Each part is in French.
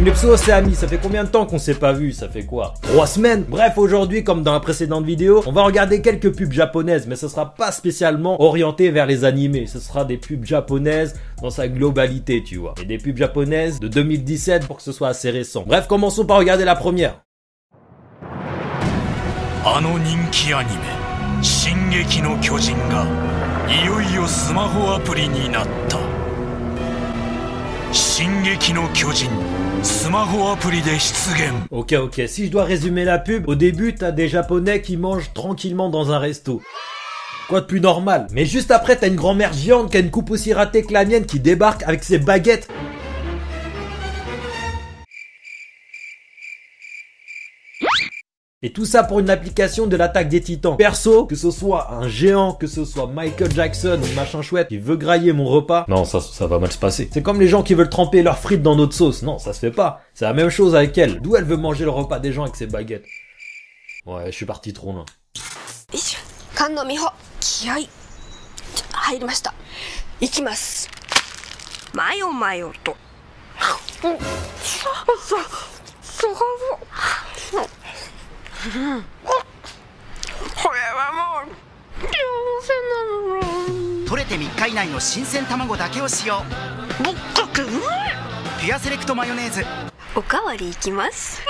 Mepso, c'est Ami, ça fait combien de temps qu'on s'est pas vu? Ça fait quoi? 3 semaines? Bref, aujourd'hui, comme dans la précédente vidéo, on va regarder quelques pubs japonaises, mais ce sera pas spécialement orienté vers les animés. Ce sera des pubs japonaises dans sa globalité, tu vois. Et des pubs japonaises de 2017 pour que ce soit assez récent. Bref, commençons par regarder la première. あの人気アニメ「進撃の巨人」がいよいよスマホアプリになった。進撃の巨人スマホアプリで出現。 Ok, si je dois résumer la pub, au début t'as des japonais qui mangent tranquillement dans un resto. Quoi de plus normal? Mais juste après t'as une grand-mère géante qui a une coupe aussi ratée que la mienne qui débarque avec ses baguettes. Et tout ça pour une application de l'attaque des titans. Perso, que ce soit un géant, que ce soit Michael Jackson ou machin chouette qui veut grailler mon repas, non, ça va mal se passer. C'est comme les gens qui veulent tremper leurs frites dans notre sauce. Non, ça se fait pas. C'est la même chose avec elle. D'où elle veut manger le repas des gens avec ses baguettes? Ouais, je suis parti trop loin. 菅野美穂、気合い入りました。いきます。マヨマヨと。これはもう幸せなの。取れて3日以内の新鮮卵だけを使用。ぶっかけうまい。ピュアセレクトマヨネーズ。おかわりいきます。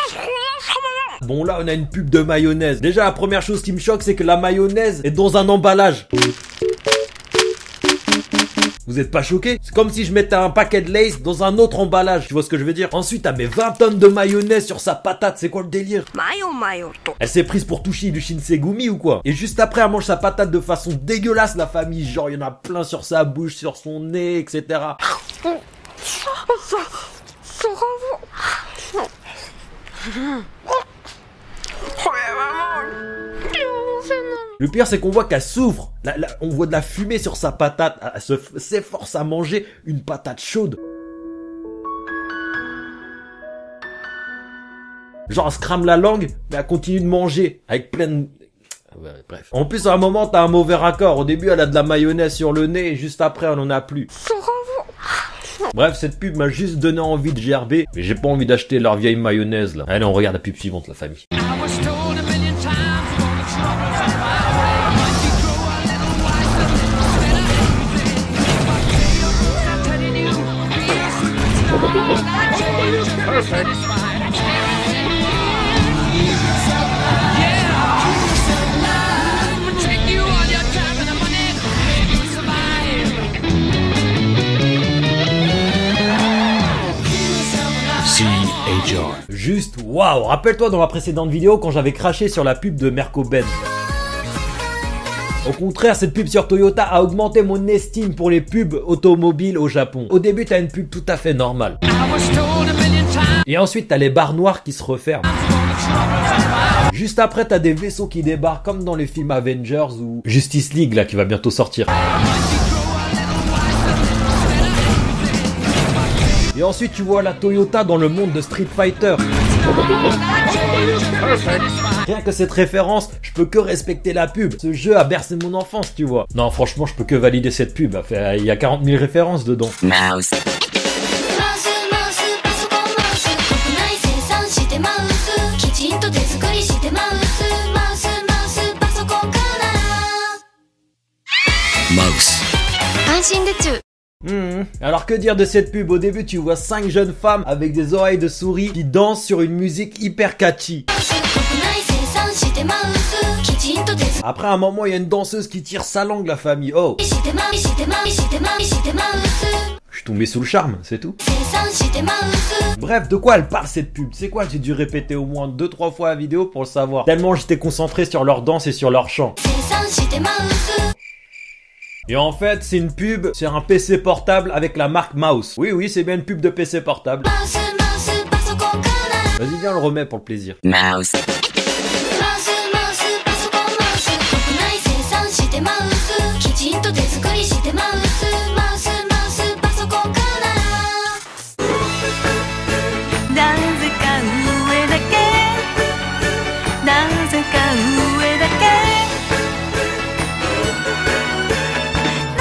Bon là on a une pub de mayonnaise. Déjà la première chose qui me choque c'est que la mayonnaise est dans un emballage. Vous êtes pas choqués? C'est comme si je mettais un paquet de Lay's dans un autre emballage, tu vois ce que je veux dire? Ensuite elle met 20 tonnes de mayonnaise sur sa patate, c'est quoi le délire?マヨマヨと。 Elle s'est prise pour toucher du Shinsegumi ou quoi? Et juste après elle mange sa patate de façon dégueulasse la famille, genre il y en a plein sur sa bouche, sur son nez, etc. Le pire c'est qu'on voit qu'elle souffre. On voit de la fumée sur sa patate. Elle s'efforce à manger une patate chaude. Genre elle se crame la langue, mais elle continue de manger avec plein de... Ouais, bref. En plus à un moment t'as un mauvais raccord. Au début elle a de la mayonnaise sur le nez et juste après elle en a plus. Bref, cette pub m'a juste donné envie de gerber, mais j'ai pas envie d'acheter leur vieille mayonnaise là. Allez, on regarde la pub suivante, la famille. Juste waouh! Rappelle-toi dans la précédente vidéo quand j'avais craché sur la pub de Merco-Benz. Au contraire, cette pub sur Toyota a augmenté mon estime pour les pubs automobiles au Japon. Au début, t'as une pub tout à fait normale. Et ensuite, t'as les barres noires qui se referment. Juste après, t'as des vaisseaux qui débarquent comme dans les films Avengers ou Justice League là qui va bientôt sortir. Et ensuite tu vois la Toyota dans le monde de Street Fighter. Rien que cette référence, je peux que respecter la pub. Ce jeu a bercé mon enfance, tu vois. Non franchement je peux que valider cette pub. Il y a 40 000 références dedans. Mouse. Alors que dire de cette pub? Au début tu vois 5 jeunes femmes avec des oreilles de souris qui dansent sur une musique hyper catchy. Après un moment il y a une danseuse qui tire sa langue la famille. Oh, je suis tombé sous le charme, c'est tout. Bref, de quoi elle parle cette pub? C'est quoi? J'ai dû répéter au moins 2-3 fois la vidéo pour le savoir. Tellement j'étais concentré sur leur danse et sur leur chant. Et en fait, c'est une pub sur un PC portable avec la marque Mouse. Oui, c'est bien une pub de PC portable. Vas-y, viens, on le remet pour le plaisir. Mouse.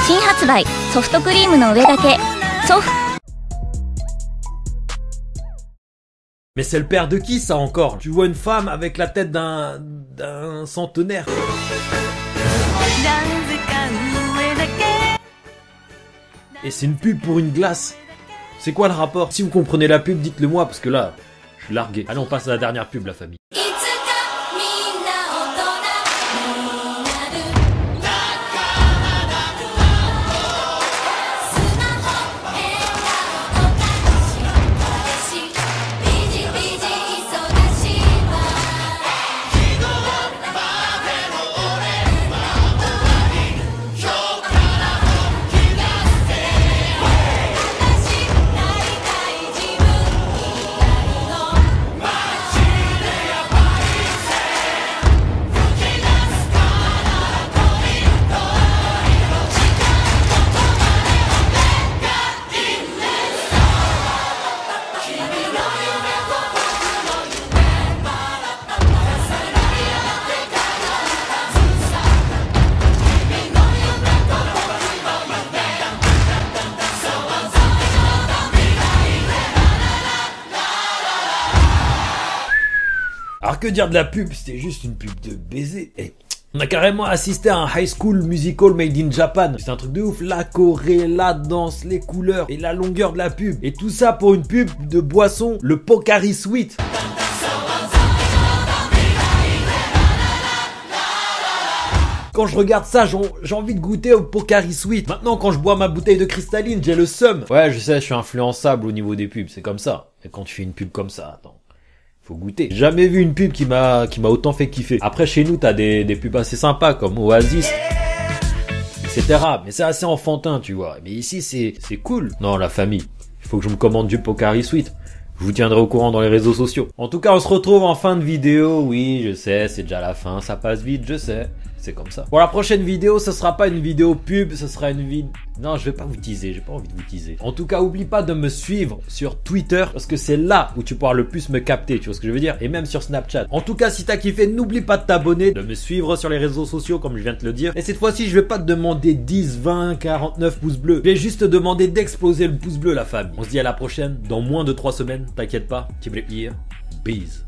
新発売ソフトクリームの上だけソフ Mais c'est le père de qui ça encore? Tu vois une femme avec la tête d'un centenaire. Et c'est une pub pour une glace. C'est quoi le rapport? Si vous comprenez la pub, dites-le moi, parce que là, je suis largué. Allez, on passe à la dernière pub, la famille. Alors que dire de la pub, c'était juste une pub de baiser. Et on a carrément assisté à un high school musical made in Japan. C'est un truc de ouf. La choré, la danse, les couleurs et la longueur de la pub. Et tout ça pour une pub de boisson, le Pocari Sweat. Quand je regarde ça, j'ai envie de goûter au Pocari Sweat. Maintenant, quand je bois ma bouteille de cristalline, j'ai le seum. Ouais, je sais, je suis influençable au niveau des pubs, c'est comme ça. Et quand tu fais une pub comme ça, attends. Faut goûter. J'ai jamais vu une pub qui m'a autant fait kiffer. Après, chez nous, t'as des pubs assez sympas, comme Oasis, etc. Mais c'est assez enfantin, tu vois. Mais ici, c'est cool. Non, la famille. Il faut que je me commande du Pocari Sweat. Je vous tiendrai au courant dans les réseaux sociaux. En tout cas, on se retrouve en fin de vidéo. Oui, je sais, c'est déjà la fin. Ça passe vite, je sais. C'est comme ça. Pour la prochaine vidéo, ce sera pas une vidéo pub, ce sera une vidéo... Non, je vais pas vous teaser, j'ai pas envie de vous teaser. En tout cas, oublie pas de me suivre sur Twitter, parce que c'est là où tu pourras le plus me capter, tu vois ce que je veux dire? Et même sur Snapchat. En tout cas, si t'as kiffé, n'oublie pas de t'abonner, de me suivre sur les réseaux sociaux, comme je viens de te le dire. Et cette fois-ci, je vais pas te demander 10, 20, 49 pouces bleus. Je vais juste te demander d'exploser le pouce bleu, la famille. On se dit à la prochaine, dans moins de 3 semaines, t'inquiète pas. Bise.